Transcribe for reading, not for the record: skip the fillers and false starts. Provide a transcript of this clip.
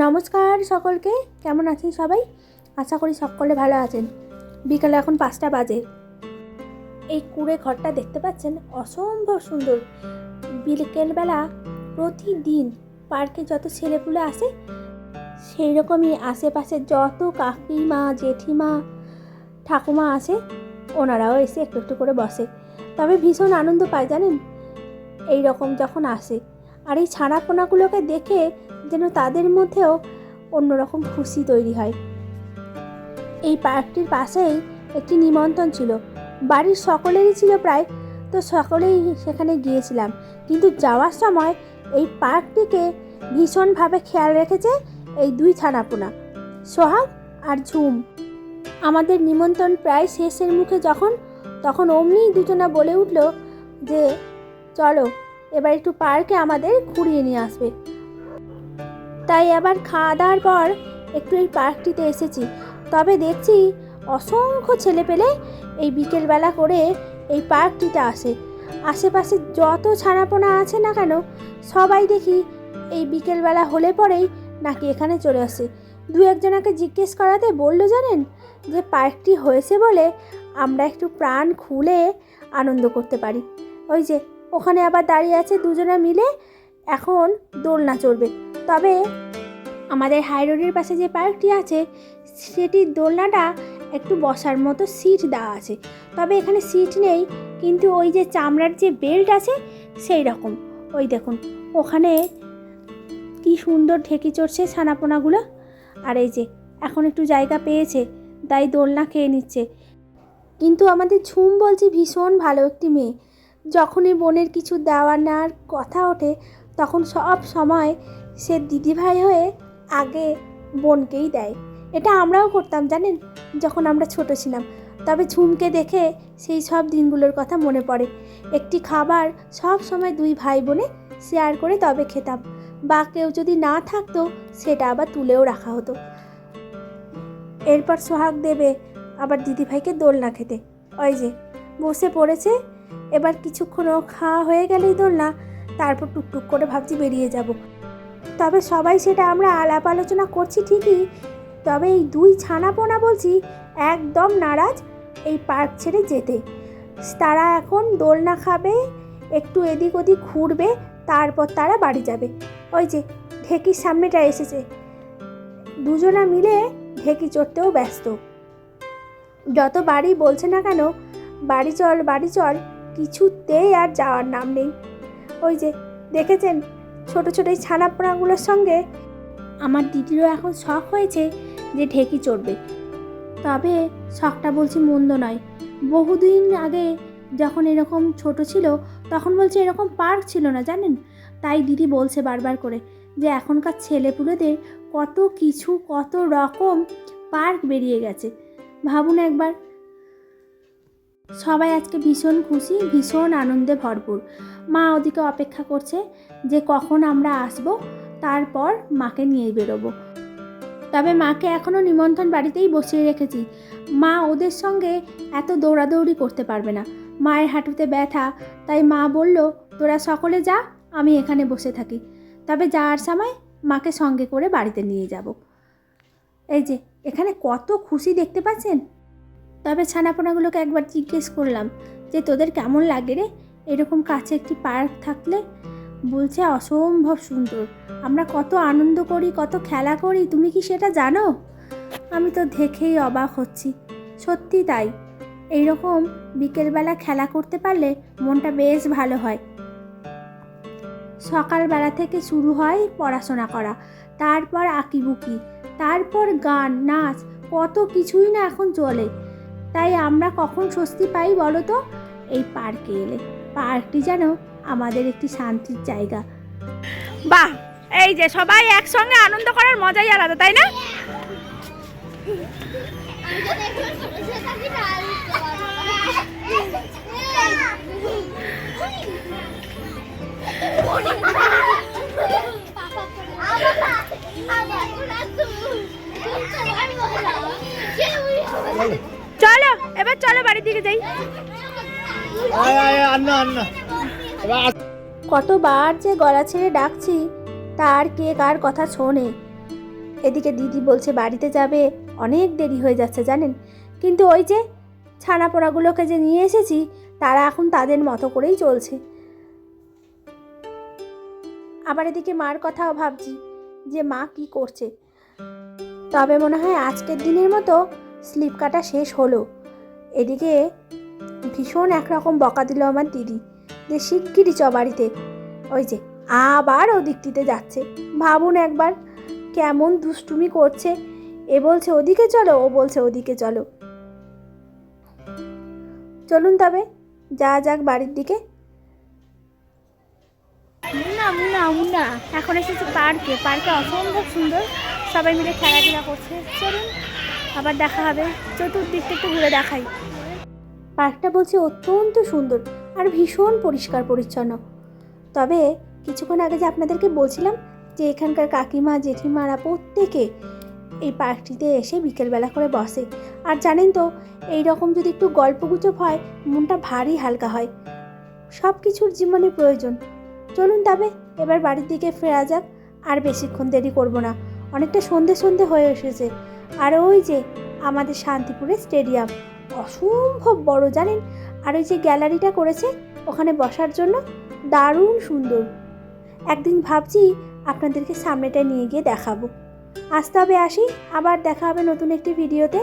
নমস্কার সকলকে, কেমন আছেন সবাই? আশা করি সকলে ভালো আছেন। বিকালে এখন 5টা বাজে। এই কুঁড়ে ঘরটা দেখতে পাচ্ছেন, অসম্ভব সুন্দর। বিকেলবেলা প্রতিদিন পার্কে যত ছেলেপুলে আসে, সেই রকমই আশেপাশে যত কাকিমা, জেঠিমা, ঠাকুমা আসে, ওনারাও এসে একটু একটু করে বসে। তবে ভীষণ আনন্দ পায় জানেন এই রকম যখন আসে। আর এই ছানাপোনাগুলোকে দেখে যেন তাদের মধ্যেও অন্যরকম খুশি তৈরি হয়। এই পার্কটির পাশেই একটি নিমন্ত্রণ ছিল, বাড়ির সকলেরই ছিল প্রায়, তো সকলেই সেখানে গিয়েছিলাম। কিন্তু যাওয়ার সময় এই পার্কটিকে ভীষণভাবে খেয়াল রেখেছে এই দুই ছানাপোনা, সোহাগ আর ঝুম। আমাদের নিমন্ত্রণ প্রায় শেষের মুখে তখন অমনি দুজনা বলে উঠল যে চলো এবার একটু পার্কে আমাদের ঘুরিয়ে নিয়ে আসবে। তাই আবার খাওয়া দাওয়ার পর একটু এই পার্কটিতে এসেছি। তবে দেখছি অসংখ্য ছেলেপেলে এই বিকেলবেলা করে এই পার্কটিতে আসে। আশেপাশে যত ছানাপোনা আছে না কেন, সবাই দেখি এই বিকেলবেলা হলে পরেই নাকি এখানে চলে আসে। দু একজনাকে জিজ্ঞেস করাতে বললো জানেন যে পার্কটি হয়েছে বলে আমরা একটু প্রাণ খুলে আনন্দ করতে পারি। ওই যে ওখানে আবার দাঁড়িয়ে আছে দুজনা মিলে, এখন দোলনা চড়বে। তবে আমাদের হাই রোডের পাশে যে পার্কটি আছে, সেটির দোলনাটা একটু বসার মতো সিট দেওয়া আছে। তবে এখানে সিট নেই, কিন্তু ওই যে চামড়ার যে বেল্ট আছে সেই রকম। ওই দেখুন ওখানে কি সুন্দর ঢেকি চড়ছে ছানাপোনাগুলো। আর এই যে এখন একটু জায়গা পেয়েছে, তাই দোলনা খেয়ে নিচ্ছে। কিন্তু আমাদের ঝুম বলছি ভীষণ ভালো একটি মেয়ে। যখনই বোনের কিছু দেওয়ার নেওয়ার কথা ওঠে, তখন সব সময় সে দিদিভাই হয়ে আগে বোনকেই দেয়। এটা আমরাও করতাম জানেন যখন আমরা ছোট ছিলাম। তবে ঝুমকে দেখে সেই সব দিনগুলোর কথা মনে পড়ে। একটি খাবার সব সময় দুই ভাই বোনে শেয়ার করে তবে খেতাম, বা কেউ যদি না থাকতো সেটা আবার তুলেও রাখা হতো। এরপর সোহাগ দেবে আবার দিদিভাইকে দোলনা খেতে। ওই যে বসে পড়েছে। এবার কিছুক্ষণ খাওয়া হয়ে গেলেই দোলনা, তারপর টুকটুক করে ভাবছি বেরিয়ে যাব। তবে সবাই সেটা আমরা আলাপ আলোচনা করছি ঠিকই, তবে এই দুই ছানাপোনা বলছি একদম নারাজ এই পার্ক ছেড়ে যেতে। তারা এখন দোলনা খাবে, একটু এদিক ওদিক ঘুরবে, তারপর তারা বাড়ি যাবে। ওই যে ঢেকির সামনেটা এসেছে, দুজনা মিলে ঢেকি চড়তেও ব্যস্ত। যত বাড়ি বলছে না কেন বাড়ি চল বাড়ি চল, কিছুতেই আর যাওয়ার নাম নেই। ওই যে দেখেছেন ছোট ছোট এই ছানাপোনাগুলোর সঙ্গে আমার দিদিরও এখন শখ হয়েছে যে ঢেকি চড়বে। তবে শখটা বলছি মন্দ নয়। বহুদিন আগে যখন এরকম ছোট ছিল, তখন বলছে এরকম পার্ক ছিল না জানেন। তাই দিদি বলছে বারবার করে যে এখনকার ছেলেপুলেদের কত কিছু, কত রকম পার্ক বেরিয়ে গেছে। ভাবুন একবার। সবাই আজকে ভীষণ খুশি, ভীষণ আনন্দে ভরপুর। মা ওদিকে অপেক্ষা করছে যে কখন আমরা আসব, তারপর মাকে নিয়ে বেরোবো। তবে মাকে এখনও নিমন্ত্রণ বাড়িতেই বসিয়ে রেখেছি। মা ওদের সঙ্গে এত দৌড়াদৌড়ি করতে পারবে না, মায়ের হাঁটুতে ব্যথা। তাই মা বলল তোরা সকলে যা, আমি এখানে বসে থাকি। তবে যাওয়ার সময় মাকে সঙ্গে করে বাড়িতে নিয়ে যাব। এই যে এখানে কত খুশি দেখতে পাচ্ছেন। তবে ছানাপোনাগুলোকে একবার জিজ্ঞেস করলাম যে তোদের কেমন লাগে রে এরকম কাছে একটি পার্ক থাকলে। বলছে অসম্ভব সুন্দর, আমরা কত আনন্দ করি, কত খেলা করি, তুমি কি সেটা জানো? আমি তো দেখেই অবাক হচ্ছি। সত্যি তাই, এইরকম বিকেলবেলা খেলা করতে পারলে মনটা বেশ ভালো হয়। সকালবেলা থেকে শুরু হয় পড়াশোনা করা, তারপর আঁকিবুকি, তারপর গান, নাচ, কত কিছুই না এখন চলে। তাই আমরা কখন স্বস্তি পাই বলো তো? এই পার্কে এলে। পার্কটি যেন আমাদের একটি শান্তির জায়গা। বাহ, এই যে সবাই একসঙ্গে আনন্দ করার মজাই আলাদা, তাই না? চলো এবার চলো বাড়ির দিকে যাই। কতবার যে গলা ছেড়ে ডাকছি, তার কে কার কথা শোনে। এদিকে দিদি বলছে বাড়িতে যাবে, অনেক দেরি হয়ে যাচ্ছে জানেন। কিন্তু ওই যে ছানা পোড়াগুলোকে যে নিয়ে এসেছি তারা এখন তাদের মতো করেই চলছে। আবার এদিকে মার কথাও ভাবছি যে মা কি করছে। তবে মনে হয় আজকের দিনের মতো স্লিপ কাটা শেষ হলো। এদিকে ভীষণ একরকম বকা দিল আমার দিদি যে শিগগিরই চ বাড়িতে। ওই যে আবার ওদিকটিতে যাচ্ছে, ভাবুন একবার কেমন দুষ্টুমি করছে। এ বলছে ওদিকে চলো, ও বলছে ওদিকে চলো। চলুন তবে যা যাক বাড়ির দিকে। মুন্না মুন্না মুন্না এখন এসেছে পার্কে। পার্কে অসম্ভব সুন্দর, সবাই মিলে খেলাধুলা করছে। চলুন আবার দেখা হবে, চতুর্দিকটা একটু ঘুরে দেখাই। পার্কটা বলছে অত্যন্ত সুন্দর আর ভীষণ পরিষ্কার পরিচ্ছন্ন। তবে কিছুক্ষণ আগে যে আপনাদেরকে বলছিলাম যে এখানকার কাকিমা জেঠিমারা প্রত্যেকে এই পার্কটিতে এসে বিকেলবেলা করে বসে। আর জানেন তো, এই রকম যদি একটু গল্পগুজব হয় মনটা ভারী হালকা হয়। সব কিছুর জীবনে প্রয়োজন। চলুন তবে এবার বাড়ির দিকে ফেরা যাক, আর বেশিক্ষণ দেরি করব না, অনেকটা সন্ধে সন্ধে হয়ে এসেছে। আর ওই যে আমাদের শান্তিপুরের স্টেডিয়াম অসম্ভব বড় জানেন, আর ওই যে গ্যালারিটা করেছে ওখানে বসার জন্য দারুণ সুন্দর। একদিন ভাবছি আপনাদেরকে সামনেটা নিয়ে গিয়ে দেখাবো। আজ তবে আসি, আবার দেখা হবে নতুন একটি ভিডিওতে।